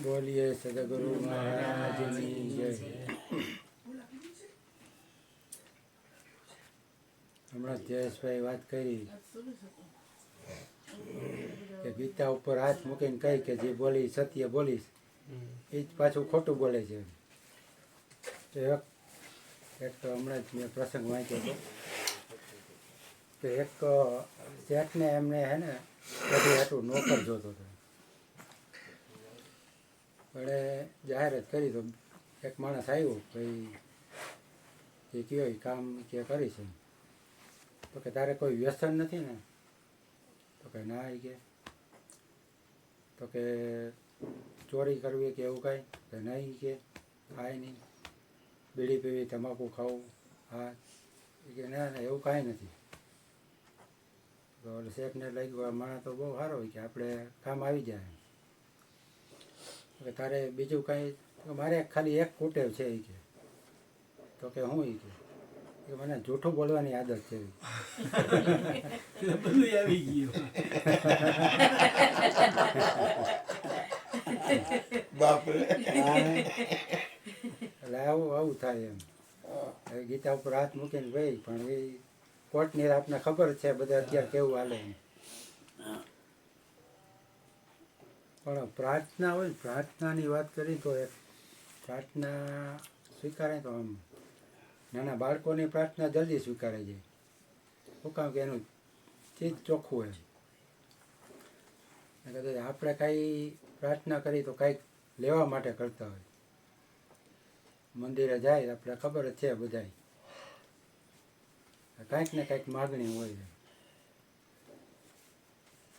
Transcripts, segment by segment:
બોલીએ સદગુરુ મહારાજની જય. હમણાં જયેશભાઈ વાત કરી કે ગીતા ઉપર હાથ મૂકીને કહી કે જે બોલી સત્ય બોલીશ એ જ પાછું ખોટું બોલે છે. એક તો હમણાં જ મેં પ્રસંગ વાંચ્યો હતો કે એક શેઠને એમને હે ને બધી આટલું નોકર જોતો હતો. એણે જાહેરાત કરી તો એક માણસ આવ્યો ભાઈ એ કયો એ કામ કે કરીશ તો કે તારે કોઈ વ્યસન નથી ને? તો કે ના એ કે ચોરી કરવી કે એવું કાંઈ? કે નહીં કે ખાય નહીં, બીડી પીવી, તમાકુ ખાવું, હા કે ના ના એવું કાંઈ નથી. તો શેઠને લાગ્યું આ માણસ તો બહુ સારો હોય કે આપણે કામ આવી જાય. કે તારે બીજું કાંઈ? મારે ખાલી એક કુટેવ છે એ કે. તો કે હું એ કે મને જૂઠું બોલવાની આદત છે. બધું આવી ગયું બાપરે. એટલે આવું થાય એમ. ગીતા ઉપર હાથ મૂકીને ભાઈ પણ એ કોર્ટની આપને ખબર છે બધા અત્યારે કેવું હાલે. પણ પ્રાર્થના હોય, પ્રાર્થનાની વાત કરી તો એક પ્રાર્થના સ્વીકારે તો આમ નાના બાળકોની પ્રાર્થના જલ્દી સ્વીકારાઈ જાય. શું કામ કે એનું ચીજ ચોખ્ખું એમ. કદાચ આપણે કાંઈ પ્રાર્થના કરી તો કાંઈક લેવા માટે કરતા હોય. મંદિરે જાય આપણે ખબર જ છે બધાય કાંઈક ને કાંઈક માગણી હોય.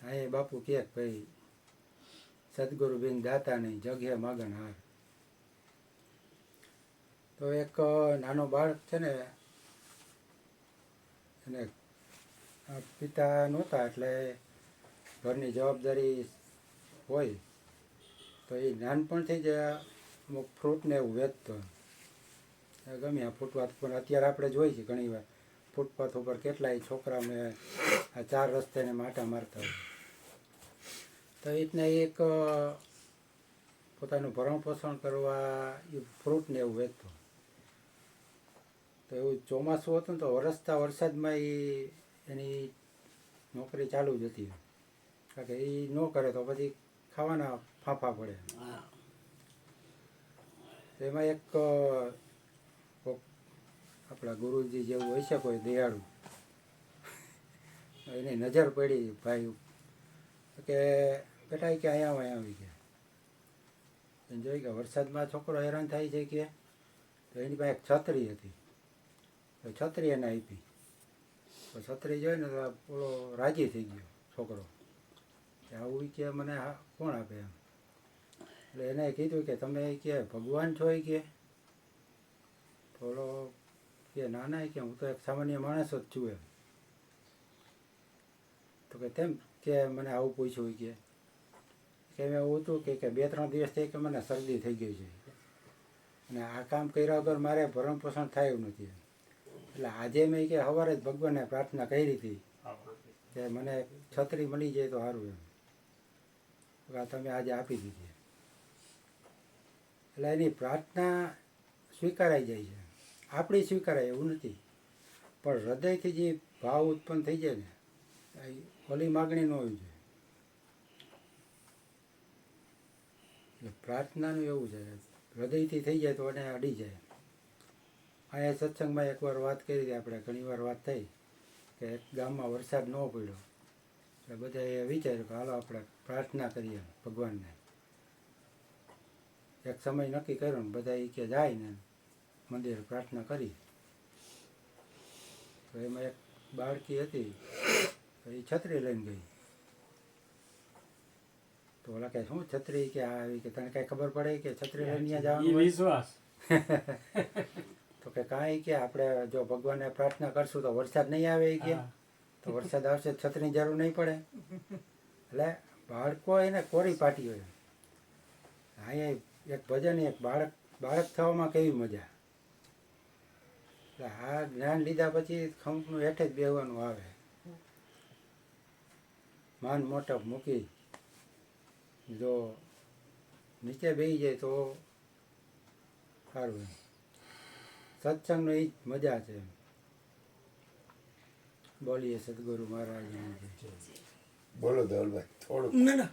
હા એ બાપુ કહે ભાઈ સદગુરુ બિન દાતા નહીં જગે માગણ હાર. તો એક નાનો બાળક છે ને એને પિતા નહોતા એટલે ઘરની જવાબદારી હોય તો એ નાનપણથી જ અમુક ફ્રૂટને એવું વેચતો. ગમે આ ફૂટપાથ પણ અત્યારે આપણે જોઈ છે ઘણી વાર ફૂટપાથ ઉપર કેટલાય છોકરાઓને આ ચાર રસ્તેને માટા મારતા હોય. તો એ રીતના એક પોતાનું ભરણ પોષણ કરવા એ ફ્રૂટને એવું વેચતો. તો એવું ચોમાસું હતું ને તો વરસતા વરસાદમાં એની નોકરી ચાલુ જ હતી. કારણ કે એ ન કરે તો પછી ખાવાના ફાંફા પડે. એમાં એક આપણા ગુરુજી જેવું હોય છે કોઈ દયાળુ, એની નજર પડી ભાઈ કે બેટા કે અહીંયા આવી ગયા. એને જોઈ કે વરસાદમાં છોકરો હેરાન થાય છે કે તો એની પાસે એક છત્રી હતી. તો છત્રી એને આપી. તો છત્રી જોઈને તો ઓલો રાજી થઈ ગયો છોકરો કે આવું કે મને કોણ આપે એમ. એટલે એને કીધું કે તમે કે ભગવાન છો એ કે? તો ઓલો કે ના ના કે હું તો એક સામાન્ય માણસ જ છું એમ. તો કે તેમ કે મને આવું પૂછ્યું કે મેં એવું હતું કે 2-3 દિવસથી કે મને શરદી થઈ ગઈ છે અને આ કામ કર્યા વગર મારે ભરણ પોષણ થાય એવું નથી. એટલે આજે મેં કે સવારે જ ભગવાનને પ્રાર્થના કરી હતી કે મને છત્રી મળી જાય તો સારું એમ. તમે આજે આપી દીધી. એટલે એની પ્રાર્થના સ્વીકારાઈ જાય છે. આપણી સ્વીકારાય એવું નથી પણ હૃદયથી જે ભાવ ઉત્પન્ન થઈ જાય ને ઓલી માગણી ન હોવી જોઈએ. એટલે પ્રાર્થનાનું એવું છે હૃદયથી થઈ જાય તો એને અડી જાય. અહીંયા સત્સંગમાં એકવાર વાત કરી હતી આપણે, ઘણી વાર વાત થઈ કે એક ગામમાં વરસાદ ન પડ્યો એટલે બધાએ વિચાર્યું કે હાલો આપણે પ્રાર્થના કરીએ ભગવાનને. એક સમય નક્કી કર્યો ને બધા એ કે જાય ને મંદિરે પ્રાર્થના કરી. તો એમાં એક બાળકી હતી તો એ છત્રી લઈને ગઈ. તો ઓલા કે શું છત્રી કે આવી કે તને કાંઈ ખબર પડે કે છત્રી લઈને જવાનું વિશ્વાસ. તો કે કાંઈ કે આપણે જો ભગવાનને પ્રાર્થના કરશું તો વરસાદ નહીં આવે કે તો વરસાદ આવશે છત્રીની જરૂર નહીં પડે. એટલે બાળકો એને કોરી પાટી હોય. અહીંયા એક ભજન એક બાળક થવામાં કેવી મજા. એટલે આ જ્ઞાન લીધા પછી ખંભનું હેઠે જ બેહવાનું આવે. માન મોટપ મૂકી જો નીચે બેસી જાય તો સારું એમ સત્સંગનો એ જ મજા છે એમ. બોલીએ સદગુરુ મહારાજની જય. બોલો ધવલભાઈ થોડુંક ના ના